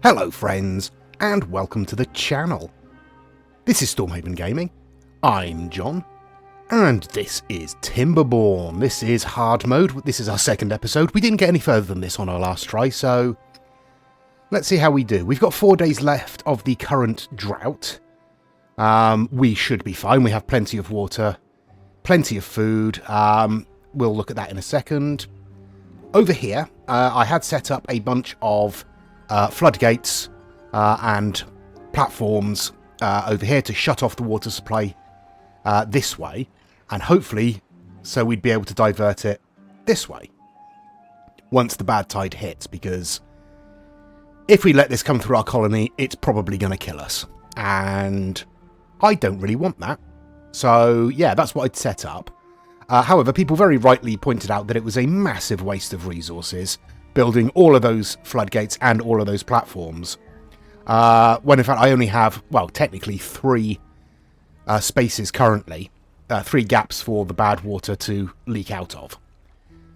Hello friends, and welcome to the channel. This is Stormhaven Gaming, I'm John, and this is Timberborn. This is hard mode, this is our second episode. We didn't get any further than this on our last try, so let's see how we do. We've got 4 days left of the current drought. We should be fine, we have plenty of water, plenty of food. We'll look at that in a second. Over here, I had set up a bunch of floodgates and platforms over here to shut off the water supply this way, and hopefully so we'd be able to divert it this way once the bad tide hits, because if we let this come through our colony, it's probably going to kill us, and I don't really want that. So yeah, that's what I'd set up. However, people very rightly pointed out that it was a massive waste of resources building all of those floodgates and all of those platforms. When in fact I only have, well, technically 3 spaces currently. 3 gaps for the bad water to leak out of.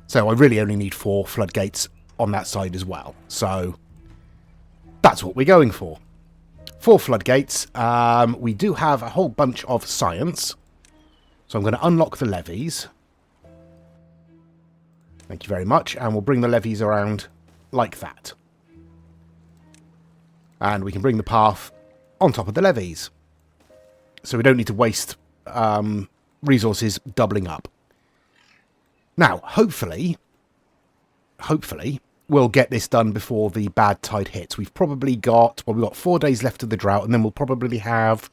So I really only need 4 floodgates on that side as well. So that's what we're going for. 4 floodgates. We do have a whole bunch of science. So I'm going to unlock the levees. Thank you very much. And we'll bring the levees around like that. And we can bring the path on top of the levees. So we don't need to waste resources doubling up. Now, hopefully, we'll get this done before the bad tide hits. We've probably got, well, we've got 4 days left of the drought, and then we'll probably have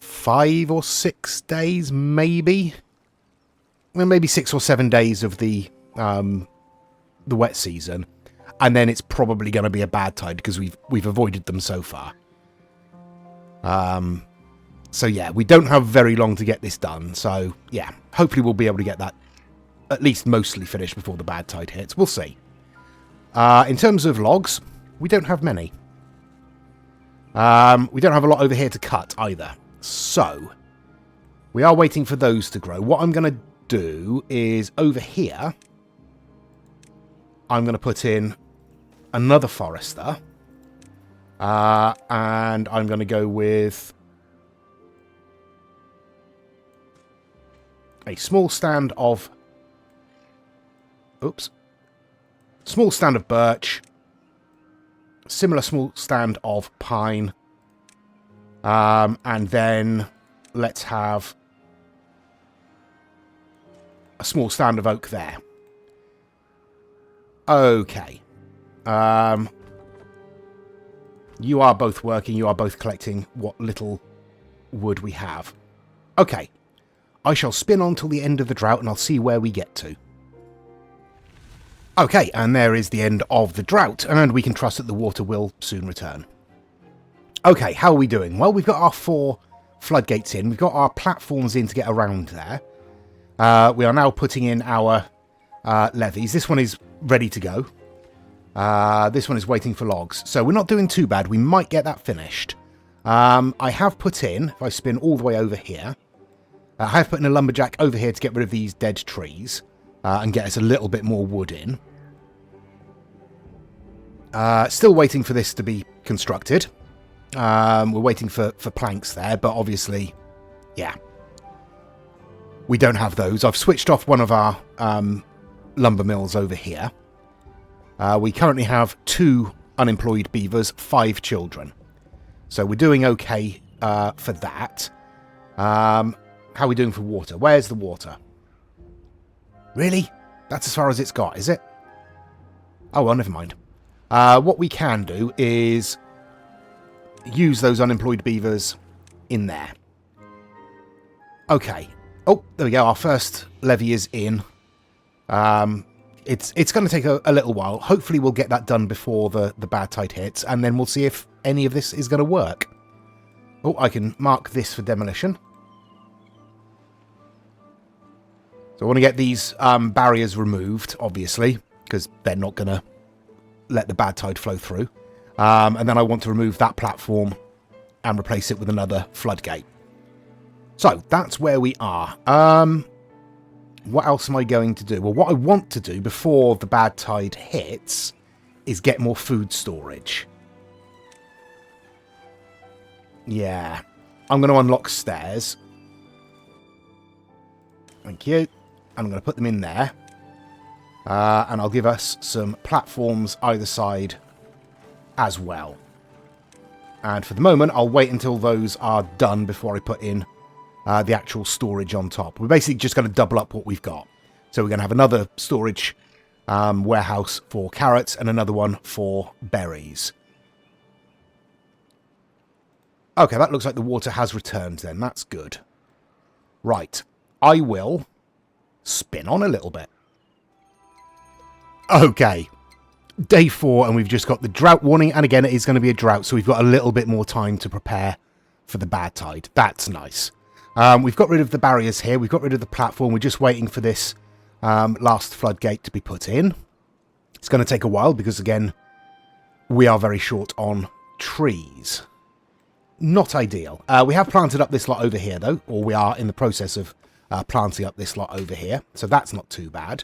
5 or 6 days, maybe. Well, maybe 6 or 7 days of the wet season, and then it's probably going to be a bad tide because we've avoided them so far. So yeah, we don't have very long to get this done. So yeah, hopefully we'll be able to get that at least mostly finished before the bad tide hits. We'll see. In terms of logs, we don't have many. We don't have a lot over here to cut either. So we are waiting for those to grow. What I'm going to do is over here, I'm going to put in another forester. And I'm going to go with a small stand of small stand of birch, similar small stand of pine, and then let's have a small stand of oak there. Okay. You are both working, you are both collecting what little wood we have. Okay. I shall spin on till the end of the drought and I'll see where we get to. Okay, and there is the end of the drought, and we can trust that the water will soon return. Okay, how are we doing? Well, we've got our 4 floodgates in, we've got our platforms in to get around there. We are now putting in our levees. This one is ready to go. This one is waiting for logs. So we're not doing too bad. We might get that finished. I have put in, if I spin all the way over here, I have put in a lumberjack over here to get rid of these dead trees and get us a little bit more wood in. Still waiting for this to be constructed. We're waiting for planks there, but obviously, yeah, we don't have those. I've switched off one of our lumber mills over here. We currently have 2 unemployed beavers, 5 children. So we're doing okay for that. How are we doing for water? Where's the water? Really? That's as far as it's got, is it? Oh, well, never mind. What we can do is use those unemployed beavers in there. Okay. Oh, there we go. Our first levy is in. It's going to take a little while. Hopefully we'll get that done before the bad tide hits, and then we'll see if any of this is going to work. Oh, I can mark this for demolition. So I want to get these barriers removed, obviously, because they're not going to let the bad tide flow through. And then I want to remove that platform and replace it with another floodgate. So that's where we are. What else am I going to do? Well, what I want to do before the bad tide hits is get more food storage. Yeah. I'm going to unlock stairs. Thank you. I'm going to put them in there. And I'll give us some platforms either side as well. And for the moment, I'll wait until those are done before I put in the actual storage on top. We're basically just going to double up what we've got. So we're going to have another storage warehouse for carrots and another one for berries. Okay, that looks like the water has returned then. That's good. Right. I will spin on a little bit. Okay. Day 4, and we've just got the drought warning. And again, it is going to be a drought, so we've got a little bit more time to prepare for the bad tide. That's nice. We've got rid of the barriers here. We've got rid of the platform. We're just waiting for this last floodgate to be put in. It's going to take a while because, again, we are very short on trees. Not ideal. We have planted up this lot over here, though, or we are in the process of planting up this lot over here. So that's not too bad.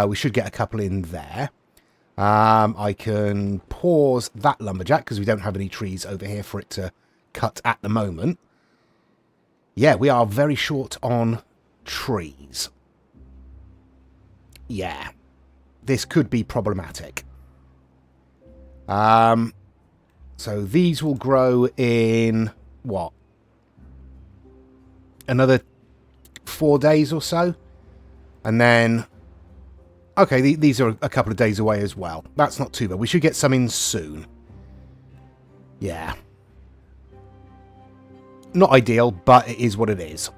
We should get a couple in there. I can pause that lumberjack because we don't have any trees over here for it to cut at the moment. Yeah, we are very short on trees. Yeah, this could be problematic. So these will grow in, what? Another 4 days or so. And then, okay, these are a couple of days away as well. That's not too bad. We should get some in soon. Yeah. Not ideal, but it is what it is.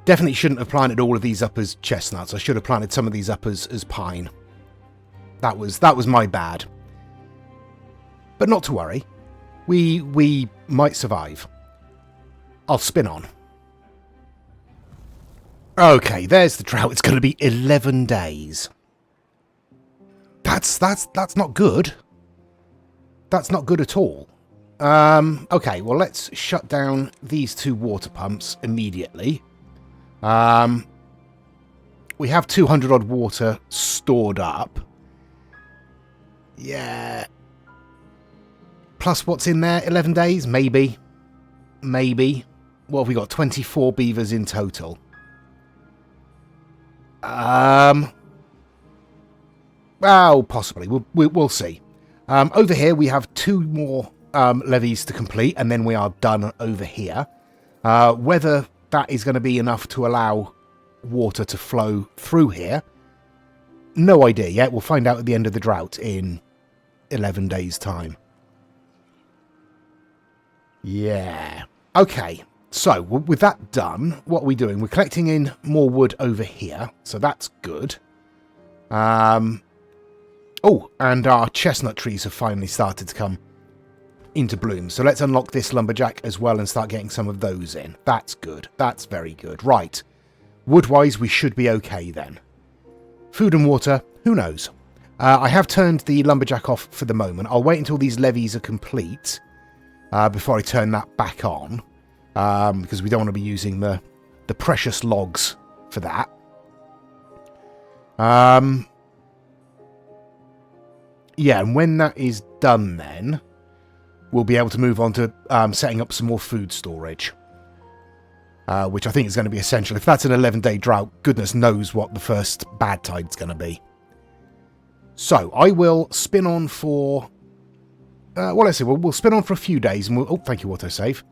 Definitely shouldn't have planted all of these up as chestnuts. I should have planted some of these up as pine. That was my bad. But not to worry. We might survive. I'll spin on. Okay, there's the drought. It's going to be 11 days. That's not good. That's not good at all. Okay, well, let's shut down these 2 water pumps immediately. We have 200 odd water stored up. Yeah. Plus what's in there? 11 days? Maybe. Maybe. What have we got? 24 beavers in total. Well, possibly. We'll see. Over here, we have 2 more levees to complete, and then we are done over here. Whether that is going to be enough to allow water to flow through here, no idea yet. We'll find out at the end of the drought in 11 days' time. Yeah. Okay. So, with that done, what are we doing? We're collecting in more wood over here, so that's good. Oh, and our chestnut trees have finally started to come into bloom. So let's unlock this lumberjack as well and start getting some of those in. That's good. That's very good. Right. Wood-wise, we should be okay then. Food and water, who knows? I have turned the lumberjack off for the moment. I'll wait until these levees are complete before I turn that back on. Because we don't want to be using the precious logs for that. Yeah, and when that is done then, we'll be able to move on to setting up some more food storage. Which I think is going to be essential. If that's an 11-day drought, goodness knows what the first bad tide's going to be. So, I will spin on for... well, let's see. We'll spin on for a few days. And we'll, oh, thank you, autosave.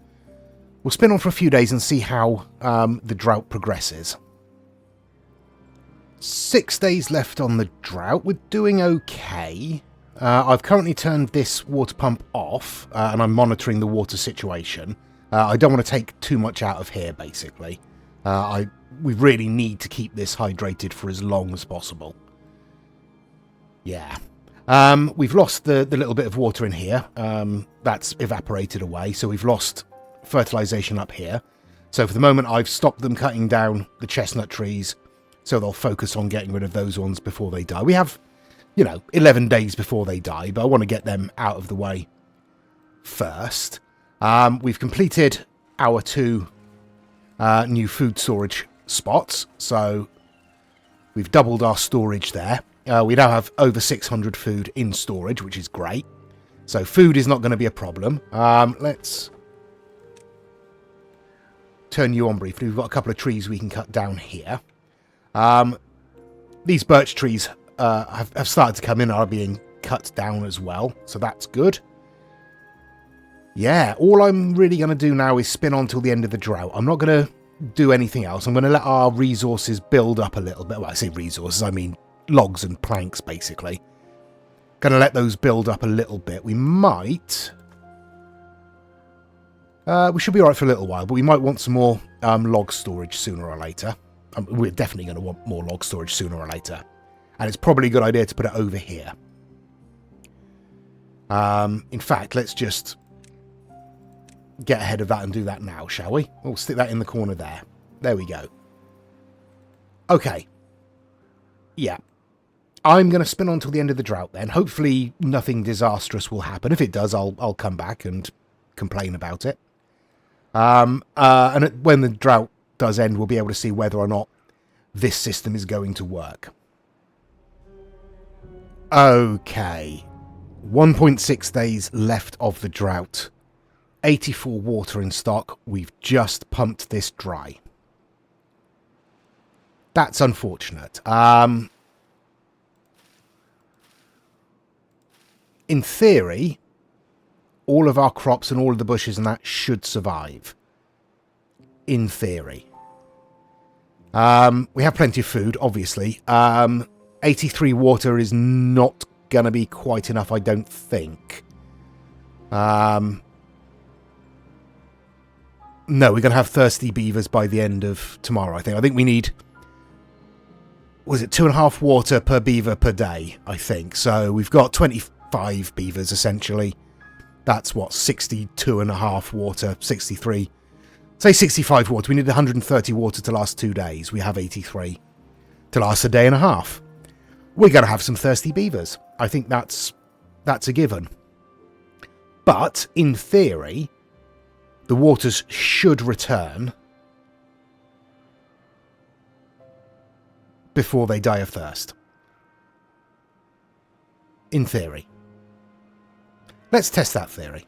We'll spin on for a few days and see how the drought progresses. 6 days left on the drought. We're doing okay. I've currently turned this water pump off, and I'm monitoring the water situation. I don't want to take too much out of here, basically. We really need to keep this hydrated for as long as possible. Yeah. We've lost the little bit of water in here. That's evaporated away, so we've lost fertilization up here. So for the moment, I've stopped them cutting down the chestnut trees, so they'll focus on getting rid of those ones before they die. We have, 11 days before they die, but I want to get them out of the way first. We've completed our 2 new food storage spots, so we've doubled our storage there. We now have over 600 food in storage, which is great. So food is not going to be a problem. Let's turn you on briefly. We've got a couple of trees we can cut down here. These birch trees have started to come in and are being cut down as well. So that's good. Yeah, all I'm really going to do now is spin on till the end of the drought. I'm not going to do anything else. I'm going to let our resources build up a little bit. Well, I say resources, I mean logs and planks, basically. Going to let those build up a little bit. We might... we should be alright for a little while, but we might want some more log storage sooner or later. We're definitely going to want more log storage sooner or later. And it's probably a good idea to put it over here. In fact, let's just get ahead of that and do that now, shall we? We'll stick that in the corner there. There we go. Okay. Yeah. I'm going to spin on till the end of the drought then. Hopefully nothing disastrous will happen. If it does, I'll come back and complain about it. And when the drought does end, we'll be able to see whether or not this system is going to work. Okay. 1.6 days left of the drought. 84 water in stock. We've just pumped this dry. That's unfortunate. In theory, all of our crops and all of the bushes and that should survive. In theory. We have plenty of food, obviously. 83 water is not going to be quite enough, I don't think. No, we're going to have thirsty beavers by the end of tomorrow, I think. I think we need... Was it 2.5 water per beaver per day, I think. So we've got 25 beavers, essentially. That's, what, 62.5 water, 63. Say 65 water. We need 130 water to last 2 days. We have 83 to last a day and a half. We're going to have some thirsty beavers. I think that's a given. But, in theory, the waters should return before they die of thirst. In theory. Let's test that theory.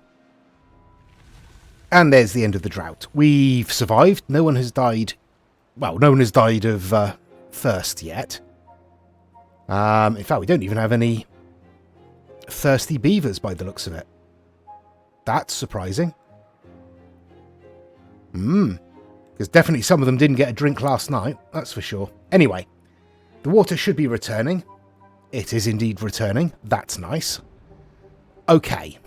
And there's the end of the drought. We've survived. No one has died... Well, no one has died of thirst yet. In fact, we don't even have any thirsty beavers by the looks of it. That's surprising. Because definitely some of them didn't get a drink last night. That's for sure. Anyway, the water should be returning. It is indeed returning. That's nice. Okay.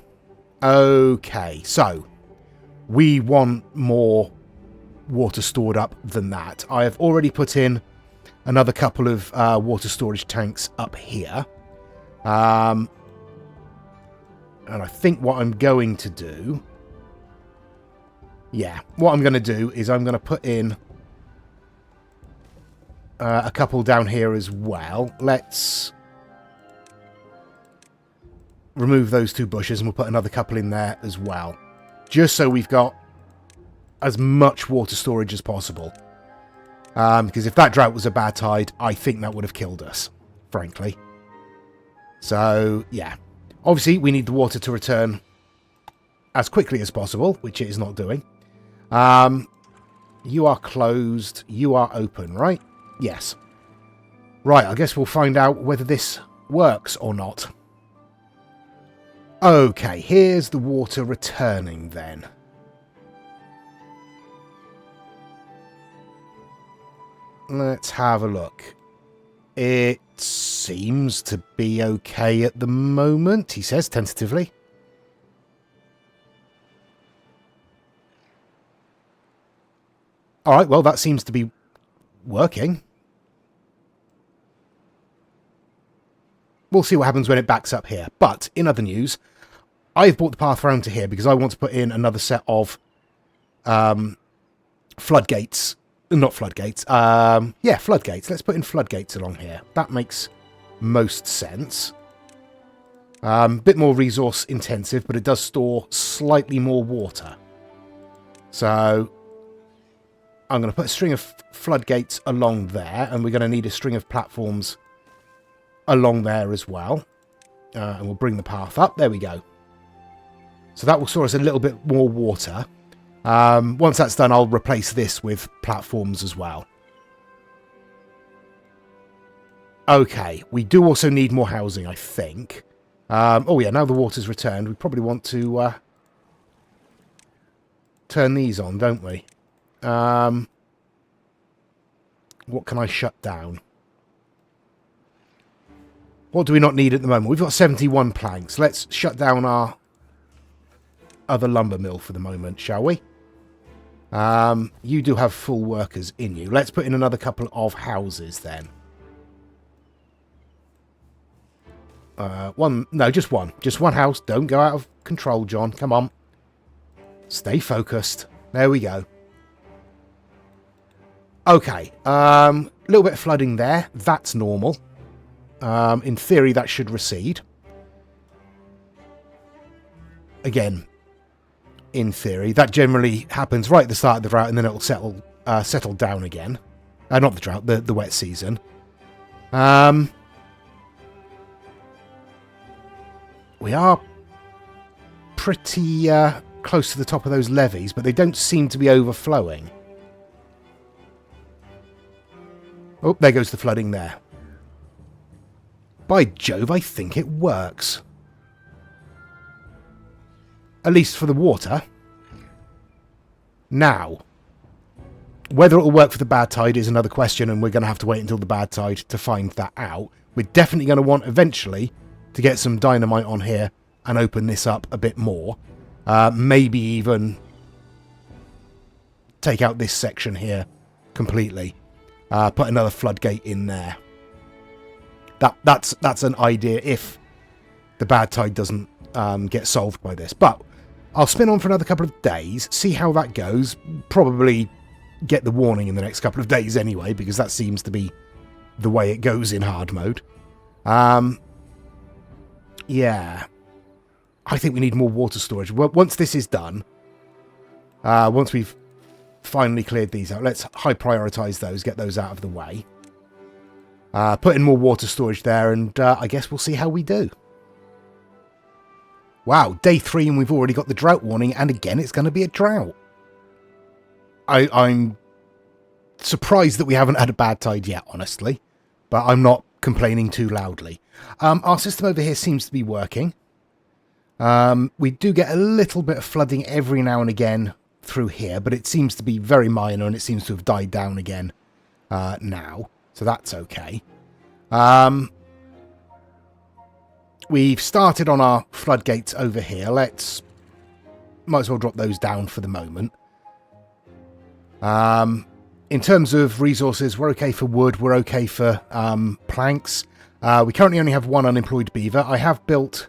Okay, so we want more water stored up than that. I have already put in another couple of water storage tanks up here. And I think what I'm going to do... Yeah, what I'm going to do is I'm going to put in a couple down here as well. Let's remove those 2 bushes and we'll put another couple in there as well. Just so we've got as much water storage as possible. Because if that drought was a bad tide, I think that would have killed us, frankly. So, yeah. Obviously, we need the water to return as quickly as possible, which it is not doing. You are closed. You are open, right? Yes. Right, I guess we'll find out whether this works or not. Okay, here's the water returning then. Let's have a look. It seems to be okay at the moment, he says tentatively. Alright, well, that seems to be working. We'll see what happens when it backs up here. But, in other news, I've brought the path around to here because I want to put in another set of floodgates. Not floodgates. Yeah, floodgates. Let's put in floodgates along here. That makes most sense. Bit more resource intensive, but it does store slightly more water. So I'm going to put a string of floodgates along there, and we're going to need a string of platforms along there as well. And we'll bring the path up. There we go. So that will store us a little bit more water. Once that's done, I'll replace this with platforms as well. Okay, we do also need more housing, I think. Oh yeah, now the water's returned, we probably want to turn these on, don't we? What can I shut down? What do we not need at the moment? We've got 71 planks. Let's shut down our other lumber mill for the moment, shall we? You do have full workers in you. Let's put in another couple of houses then. No, just one. Just one house. Don't go out of control, John. Come on. Stay focused. There we go. Okay. Little bit of flooding there. That's normal. In theory, that should recede. Again, in theory, that generally happens right at the start of the drought, and then it'll settle down again. Not the drought, the wet season. We are pretty close to the top of those levees, but they don't seem to be overflowing. Oh, there goes the flooding there. By Jove, I think it works. At least for the water. Now, whether it will work for the bad tide is another question, and we're going to have to wait until the bad tide to find that out. We're definitely going to want eventually to get some dynamite on here and open this up a bit more. Maybe even take out this section here completely. Put another floodgate in there. That's an idea if the bad tide doesn't get solved by this. But I'll spin on for another couple of days, see how that goes. Probably get the warning in the next couple of days anyway, because that seems to be the way it goes in hard mode. Yeah. I think we need more water storage. Once this is done, once we've finally cleared these out, let's high prioritize those, get those out of the way. Put in more water storage there, and I guess we'll see how we do. Wow, day 3 and we've already got the drought warning, and again it's going to be a drought. I'm surprised that we haven't had a bad tide yet, honestly, but I'm not complaining too loudly. Our system over here seems to be working. We do get a little bit of flooding every now and again through here, but it seems to be very minor, and it seems to have died down again now, so that's okay. We've started on our floodgates over here. Might as well drop those down for the moment. In terms of resources, we're okay for wood, we're okay for planks. We currently only have one unemployed beaver. I have built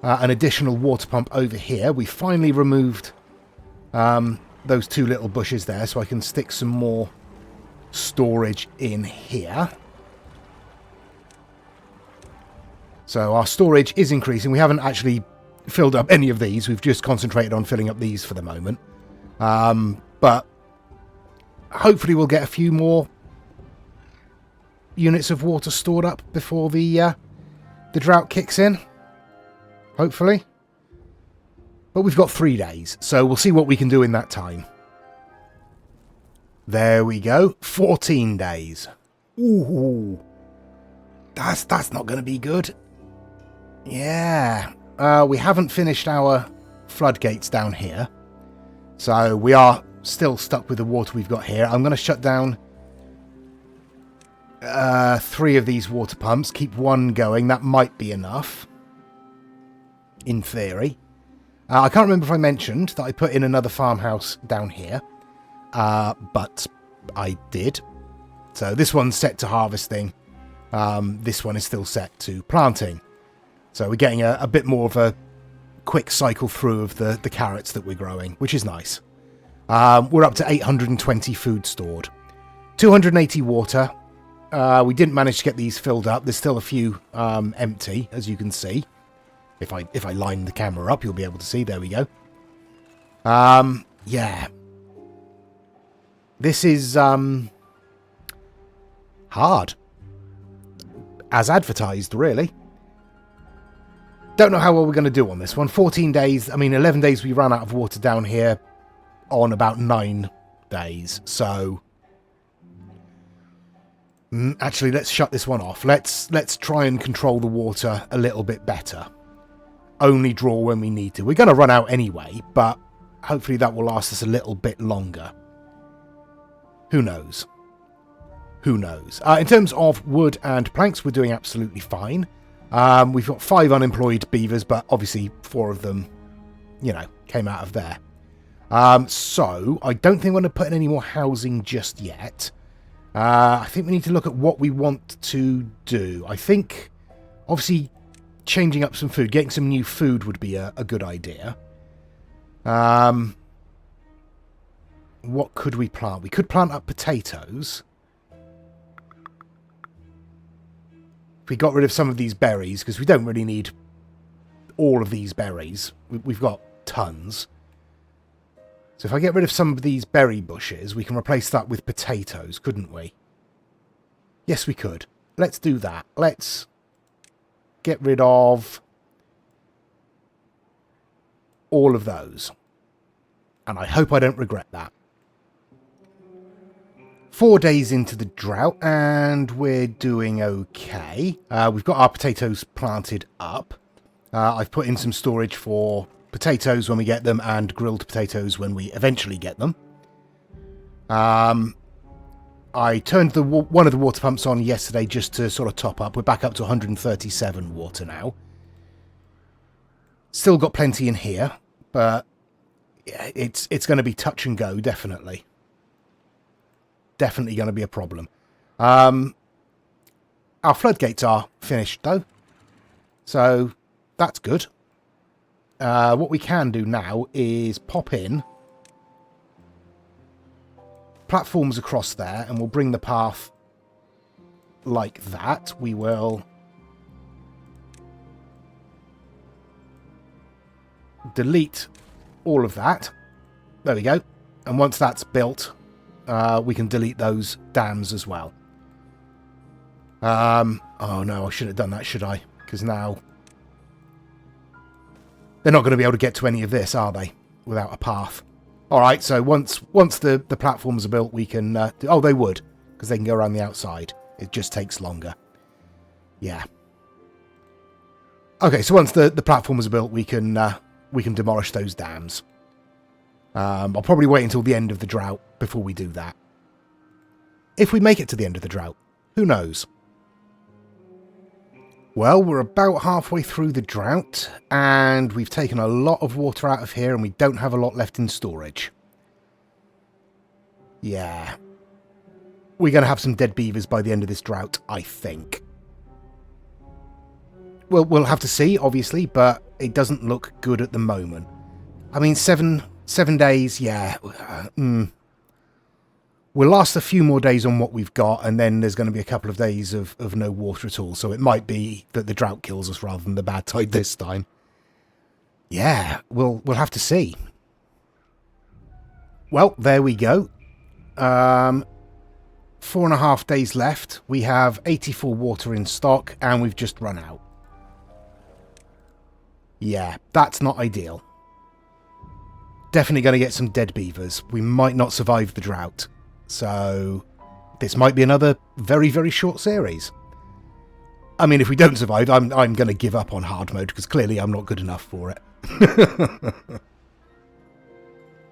an additional water pump over here. We finally removed those 2 little bushes there, so I can stick some more storage in here. So our storage is increasing. We haven't actually filled up any of these. We've just concentrated on filling up these for the moment. But hopefully we'll get a few more units of water stored up before the drought kicks in. Hopefully. But we've got 3 days, so we'll see what we can do in that time. There we go. 14 days. Ooh. That's not going to be good. Yeah. We haven't finished our floodgates down here. So we are still stuck with the water we've got here. I'm going to shut down 3 of these water pumps. Keep 1 going. That might be enough. In theory. I can't remember if I mentioned that I put in another farmhouse down here. But I did. So this one's set to harvesting. This one is still set to planting. So we're getting a bit more of a quick cycle through of the carrots that we're growing, which is nice. We're up to 820 food stored. 280 water. We didn't manage to get these filled up. There's still a few empty, as you can see. If I line the camera up, you'll be able to see. There we go. Yeah. This is hard. as advertised, really. Don't know how well we're going to do on this one. 14 days, I mean 11 days we ran out of water down here on about 9 days. So, actually, let's shut this one off. Let's try and control the water a little bit better. Only draw when we need to. We're going to run out anyway, but hopefully that will last us a little bit longer. Who knows? Who knows? In terms of wood and planks, we're doing absolutely fine. We've got 5 unemployed beavers, but obviously 4 of them, you know, came out of there. So, I don't think we're going to put in any more housing just yet. I think we need to look at what we want to do. I think, obviously, changing up some food, getting some new food would be a good idea. What could we plant? We could plant up potatoes. If we got rid of some of these berries, because we don't really need all of these berries. We've got tons. So if I get rid of some of these berry bushes, we can replace that with potatoes, couldn't we? Yes, we could. Let's do that. Let's get rid of all of those. And I hope I don't regret that. 4 days into the drought, and we're doing okay. We've got our potatoes planted up. I've put in some storage for potatoes when we get them, and grilled potatoes when we eventually get them. I turned one of the water pumps on yesterday just to sort of top up. We're back up to 137 water now. Still got plenty in here, but yeah, it's going to be touch and go, definitely. Definitely going to be a problem. Our floodgates are finished, though. So, that's good. What we can do now is pop in platforms across there, and we'll bring the path like that. We will delete all of that. There we go. And once that's built, we can delete those dams as well. Oh no, I shouldn't have done that, should I? Because now they're not going to be able to get to any of this, are they? Without a path. Alright, so once the platforms are built, we can... oh, they would, because they can go around the outside. It just takes longer. Yeah. Okay, so once the platforms are built, we can demolish those dams. I'll probably wait until the end of the drought before we do that. If we make it to the end of the drought, who knows? Well, we're about halfway through the drought, and we've taken a lot of water out of here, and we don't have a lot left in storage. Yeah. We're going to have some dead beavers by the end of this drought, I think. Well, we'll have to see, obviously, but it doesn't look good at the moment. I mean, 7 days, yeah. We'll last a few more days on what we've got, and then there's going to be a couple of days of no water at all. So it might be that the drought kills us rather than the bad tide this time. Yeah, we'll have to see. Well, there we go. 4.5 days left. We have 84 water in stock, and we've just run out. Yeah, that's not ideal. Definitely going to get some dead beavers. We might not survive the drought. So, this might be another very, very short series. I mean, if we don't survive, I'm going to give up on hard mode, because clearly I'm not good enough for it.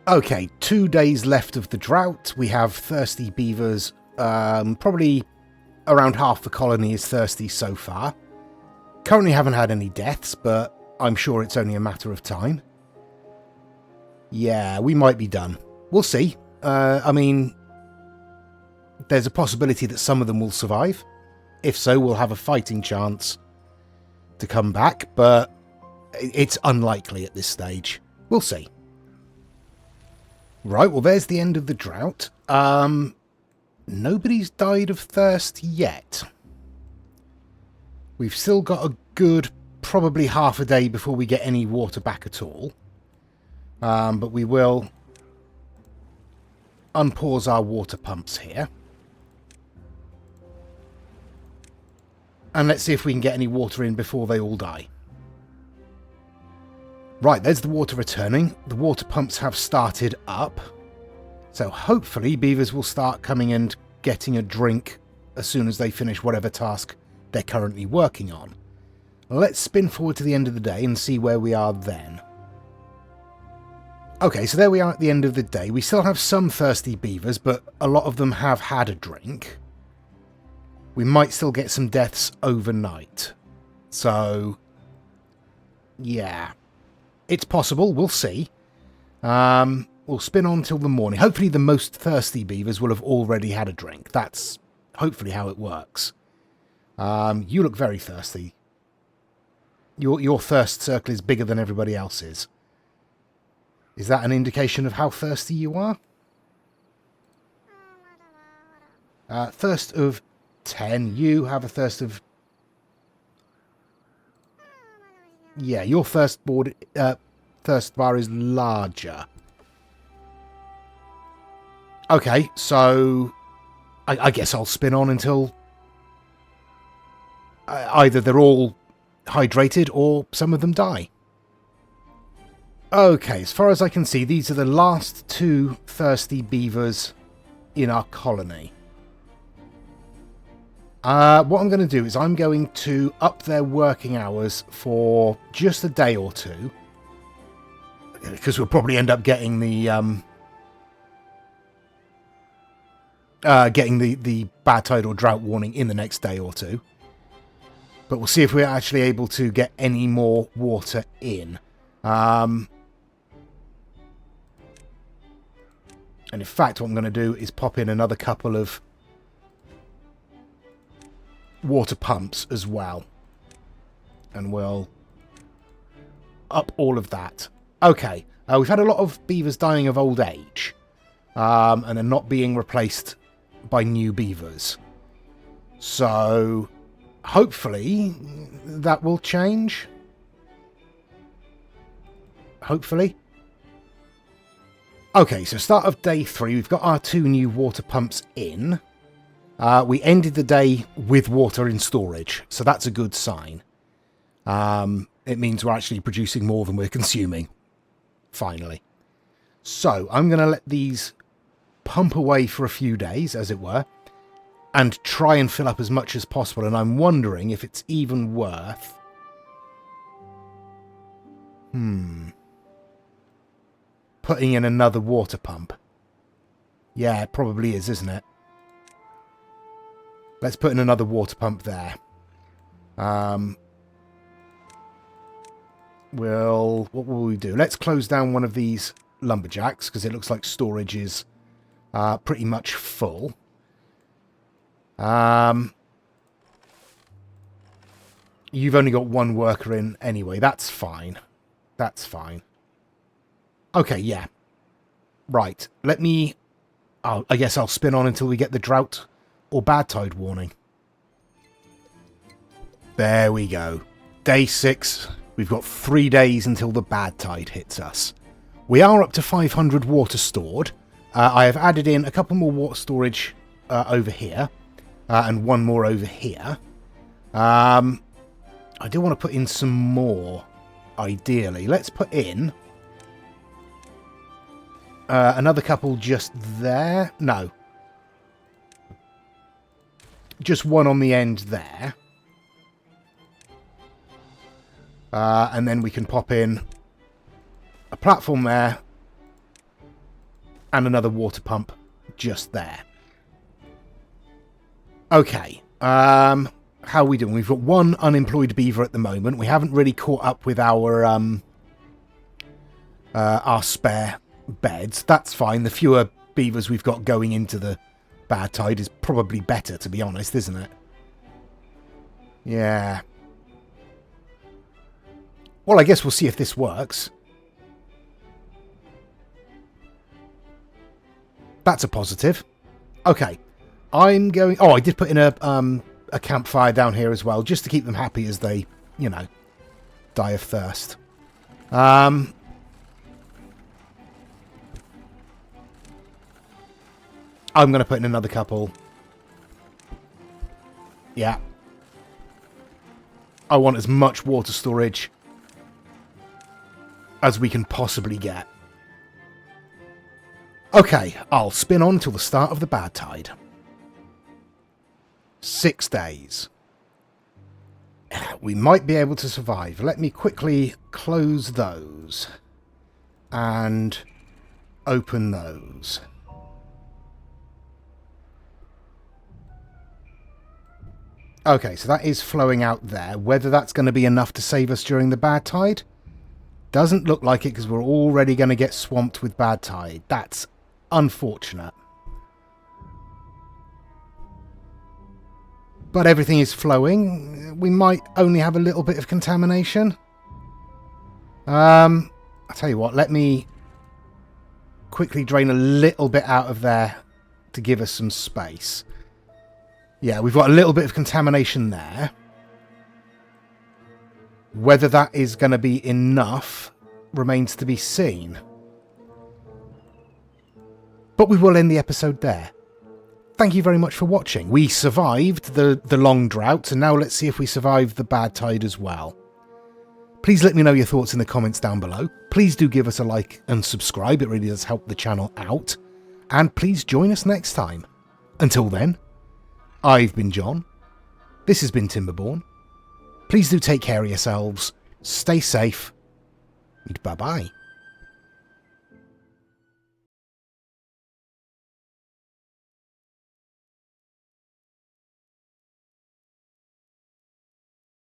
Okay, 2 days left of the drought. We have thirsty beavers. Probably around half the colony is thirsty so far. Currently haven't had any deaths, but I'm sure it's only a matter of time. Yeah, we might be done. We'll see. I mean, there's a possibility that some of them will survive. If so, we'll have a fighting chance to come back, but it's unlikely at this stage. We'll see. Right, well, there's the end of the drought. Nobody's died of thirst yet. We've still got a good, probably half a day before we get any water back at all. But we will unpause our water pumps here. And let's see if we can get any water in before they all die. Right, there's the water returning. The water pumps have started up. So hopefully beavers will start coming and getting a drink as soon as they finish whatever task they're currently working on. Let's spin forward to the end of the day and see where we are then. Okay, so there we are at the end of the day. We still have some thirsty beavers, but a lot of them have had a drink. We might still get some deaths overnight. So, yeah. It's possible, we'll see. We'll spin on till the morning. Hopefully the most thirsty beavers will have already had a drink. That's hopefully how it works. You look very thirsty. Your thirst circle is bigger than everybody else's. Is that an indication of how thirsty you are? Thirst of 10. You have a thirst of... Yeah, your thirst bar is larger. Okay, so... I guess I'll spin on until... either they're all hydrated or some of them die. Okay, as far as I can see, these are the last 2 thirsty beavers in our colony. What I'm going to do is I'm going to up their working hours for just a day or 2. Because we'll probably end up getting the badtide or drought warning in the next day or 2. But we'll see if we're actually able to get any more water in. And in fact, what I'm going to do is pop in another couple of water pumps as well. And we'll up all of that. Okay, we've had a lot of beavers dying of old age. And they're not being replaced by new beavers. So, hopefully, that will change. Hopefully. Okay, so start of day 3, we've got our 2 new water pumps in. We ended the day with water in storage, so that's a good sign. It means we're actually producing more than we're consuming. Finally. So, I'm going to let these pump away for a few days, as it were, and try and fill up as much as possible, and I'm wondering if it's even worth... putting in another water pump. Yeah, it probably is, isn't it? Let's put in another water pump there. What will we do? Let's close down one of these lumberjacks, because it looks like storage is pretty much full. You've only got 1 worker in anyway. That's fine. That's fine. Okay, yeah. Right. Let me... I guess I'll spin on until we get the drought or badtide warning. There we go. Day 6. We've got 3 days until the badtide hits us. We are up to 500 water stored. I have added in a couple more water storage over here. And 1 more over here. I do want to put in some more, ideally. Let's put in... another couple just there. No. Just 1 on the end there. And then we can pop in a platform there. And another water pump just there. Okay. How are we doing? We've got 1 unemployed beaver at the moment. We haven't really caught up with our spare beds. That's fine. The fewer beavers we've got going into the badtide is probably better, to be honest, isn't it? Yeah. Well, I guess we'll see if this works. That's a positive. Okay. I'm going... Oh, I did put in a campfire down here as well, just to keep them happy as they, you know, die of thirst. I'm going to put in another couple. Yeah. I want as much water storage as we can possibly get. Okay, I'll spin on till the start of the bad tide. 6 days. We might be able to survive. Let me quickly close those and open those. Okay, so that is flowing out there. Whether that's going to be enough to save us during the bad tide doesn't look like it, because we're already going to get swamped with bad tide. That's unfortunate. But everything is flowing. We might only have a little bit of contamination. I'll tell you what, let me quickly drain a little bit out of there to give us some space. Yeah, we've got a little bit of contamination there. Whether that is going to be enough remains to be seen. But we will end the episode there. Thank you very much for watching. We survived the long drought, and now let's see if we survive the bad tide as well. Please let me know your thoughts in the comments down below. Please do give us a like and subscribe. It really does help the channel out. And please join us next time. Until then, I've been John. This has been Timberborn. Please do take care of yourselves. Stay safe. And bye-bye.